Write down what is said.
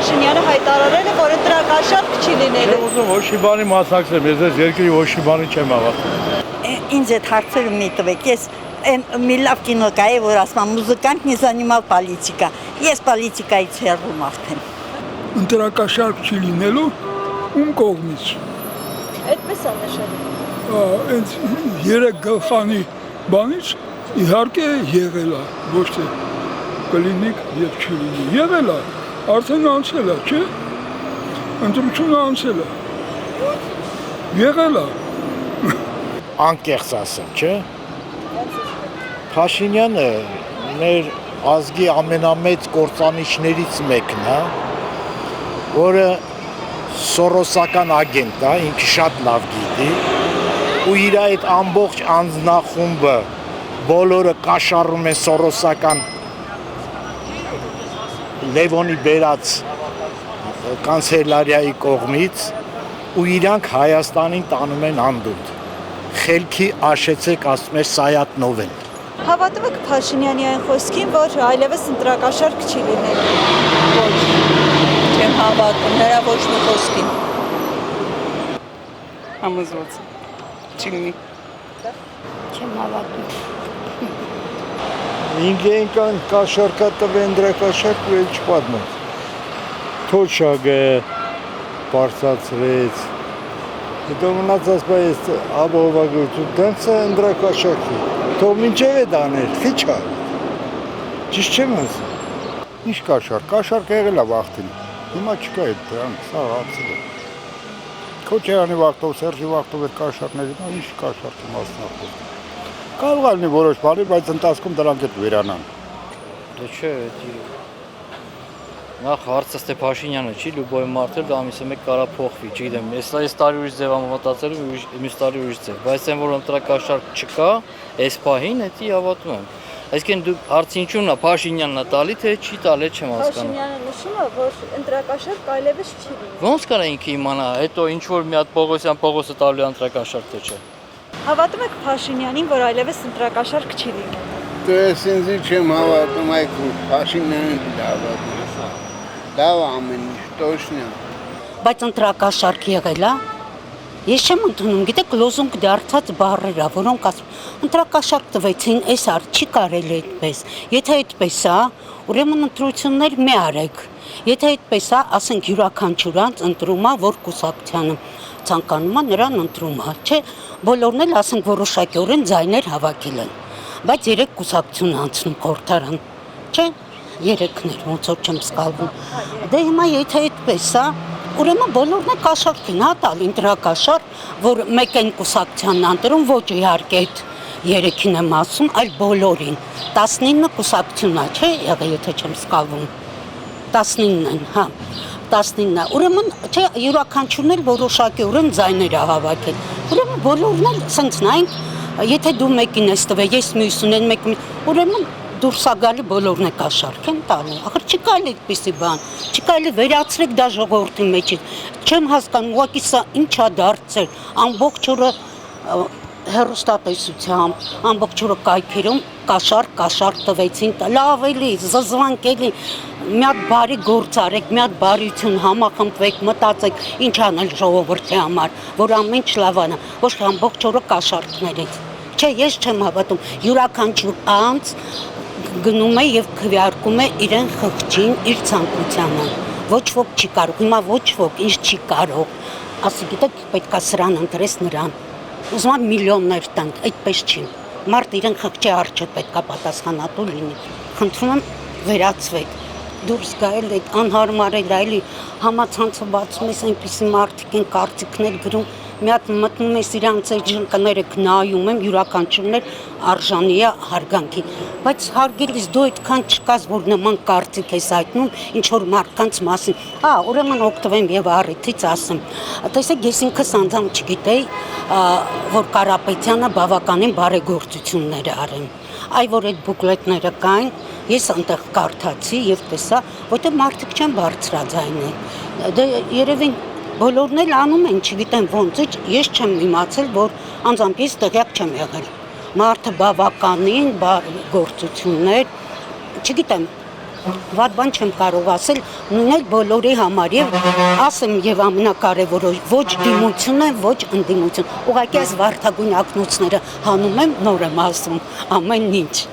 Փաշինյանը հայտարարել է, որ ընտրակաշառք չի լինելու։ Ուզում ոչ մի բանի մասնակցեմ, ես այս երկրի ոչ մի բանի չեմ հավատում։ Ինձ այդ հարցերը մի տվեք, ես մի լավ կինո կա է, որ ասում մուզիկանտ не занимал политика, ես պոլիտիկայից հեռու մարդեմ։ Ընտրակաշառք չի լինելու, ում կողմից։ Այդպես է նշել։ Այդ 3 գլխանի բանից իհարկե եղել է, ոչ թե կլինի եւ չլինի։ Եղել է, արդեն անցել է, չէ՞։ Ընտրությունը անցել է։ Եղել է։ Անկեղծ ասեմ, չէ՞։ Փաշինյանը մեր ազգի ամենամեծ կործանիչներից մեկն է, որը սորոսական ագենտ է, ինքը շատ լավ գիտի, ու իր այդ ամբողջ անձնախումբը բոլորը կաշառում են սորոսական Լևոնի բերած կանցելարիայի կողմից ու իրանք Հայաստանին տանում են անդունդ։ Խելքի աշեցեք, ասում է Սայատնովեն։ Հավատում եք Փաշինյանի այն խոսքին, որ այլևս ընտրակաշառք չի լինելու։ Ոչ, չեմ հավատում, նրա ոչ մի խոսքին։ Համոզված չի լինի։ Չեմ հավատում։ Ինգենքան կաշարկա տվեն դրակաշարք վեր չպատմած։ Թոշագը պարծացրեց։ Հետո մնացած բայց ապահովագրություն դրանցը ընդրակաշարքի։ Թող մինչև է դաներ, խիչա։ Ճիշտ չեմ ասում։ Ինչ կաշարք, կաշարք եղել է վաղտին։ Հիմա չկա այդ դրանք, սա հացել է։ Քոչարյանի վաղտով, Սերժի վաղտով էր կաշարքների, ինչ կաշարքի մասնակցում։ Կարող է լինի որոշ բանի, բայց ընթացքում դրանք էլ վերանան։ Դե չէ, նախ հարցը ստե Փաշինյանը չի, լուբոյ մարդել դա ամիսը մեկ կարա փոխվի, չգիտեմ, այս տարի ուրիշ ձև եմ մտածել ու մյուս տարի ուրիշ ձև, բայց այն որ ընտրակաշառք չկա, այս պահին էդի հավատում եմ։ Այսինքն դու հարցը ինչու՞մն է, Փաշինյանն է տալի, թե չի տալի, չեմ հասկանում։ Փաշինյանը նշում է, որ ընտրակաշառք այլևս չի լինի։ Ոնց կարա ինքը իմանա, հետո ինչ որ մի հատ Պողոսը տալու է ընտրակաշառք թե չէ։ Հավատում եք Փաշինյանին, որ այլևս ընտրակաշառք չի լինելու։ Դու ես ինձ չեմ հավատում, այք Փաշինյանին հավատում։ Լավ ամեն ինչ, տոշն է։ Բայց ընտրակաշառք եղել է։ Ես չեմ ընդունում, գիտեք, լոզունգ դարձած բառեր ա, որոնք ասում ընտրակաշառք տվեցին, այս առ չի կարելի այդպես։ Եթե այդպես է, ուրեմն ընտրություններ մի արեք։ Եթե այդպես է, ասենք յուրաքանչյուրանց ընտրում է, որ կուսակցությանը ցանկանում է նրան ընտրում է, չէ՞։ Բոլորն էլ ասենք որոշակիորեն ձայներ հավաքել են։ Բայց 3 կուսակցություն անցնում խորհրդարան, չէ՞։ 3-ներ, ոնց որ չեմ սխալվում։ Դե հիմա եթե այդպես է, ուրեմն բոլորն է կաշառքին տալ ընտրակաշառք, որ մեկ են կուսակցությանն ընտրում, ոչ իհարկե այդ 3-ին եմ ասում, այլ բոլորին։ 19 կուսակցություն է, չէ՞, եղել եթե չեմ սխալվում։ 19 են, հա։ 19-ը, ուրեմն չէ յուրաքանչյուրն էլ որոշակիորեն ձայներ է հավաքել։ Ուրեմն բոլորն էլ սենց նայենք, եթե դու մեկին ես տվել, ես մյուսին են մեկին, ուրեմն դուրս ագալի բոլորն է կաշառք են տալու։ Ախր չի կարելի այդպիսի բան, չի կարելի վերացրեք դա ժողովրդի մեջից։ Չեմ հասկանում, ուղղակի սա ինչ է դարձել, ամբողջ օրը հեռուստատեսությամբ, ամբողջ օրը կայքերում կաշառք տվեցին, լավ էլի, զզվանք էլի, մի հատ բարի գործ արեք, մի հատ բարություն համախմբվեք, մտածեք, ինչ անել ժողովրդի համար, որ ամեն ինչ լավանա, ոչ թե ամբողջ օրը կաշառքներից։ Չէ, ես չեմ հավատում, յուրաքանչյուր անձ գնում է եւ քվեարկում է իրեն խղճին, իր ցանկությանը։ Ոչ ոք չի կարող, հիմա ոչ ոք ինչ չի կարող։ Ասի գիտեք, պետքա սրան ընտրես նրան։ Ուզում եմ միլիոններ տանք, այդպես չի։ Մարդ իրեն խղճի առջև պետքա պատասխանատու լինի։ Խնդրում եմ վերացվեք։ Դուրս գալ այդ անհարմար է դայլի համացանցը բացում ես այնպիսի մարդիկ են կարծիքներ գրում, մի հատ մտնում ես իրանց այդ ժնկները նայում եմ, յուրաքանչյուրներ արժանի է հարգանքի, բայց հարգելիս դու այդքան չկաս, որ նման կարծիք ես հայտնում ինչ որ մարդկանց մասին, ուրեմն օգտվեմ եւ առիթից ասեմ, տեսեք ես ինքս անձամբ չգիտեի, որ Կարապետյանը բավականին բարեգործություններ արեն, այ որ այդ բուկլետները կային, ես այնտեղ կարդացի եւ տեսա, որտեղ մարդիկ չեն բարձրաձայնել, դե երևի բոլորն էլ անում են, չգիտեմ ոնց, ես չեմ իմացել, որ անձամբ ես տեղյակ չեմ եղել։ Մարդը բավականին գործություններ, չգիտեմ, Վատ բան չեմ կարող ասել, նույն էլ բոլորի համար եւ ասեմ եւ ամենակարևորը ոչ դիմություն է, ոչ ընդդիմություն։ Ուղղակի այս վարդագույն ակնոցները հանում եմ, նոր եմ ասում, ամեն ինչ։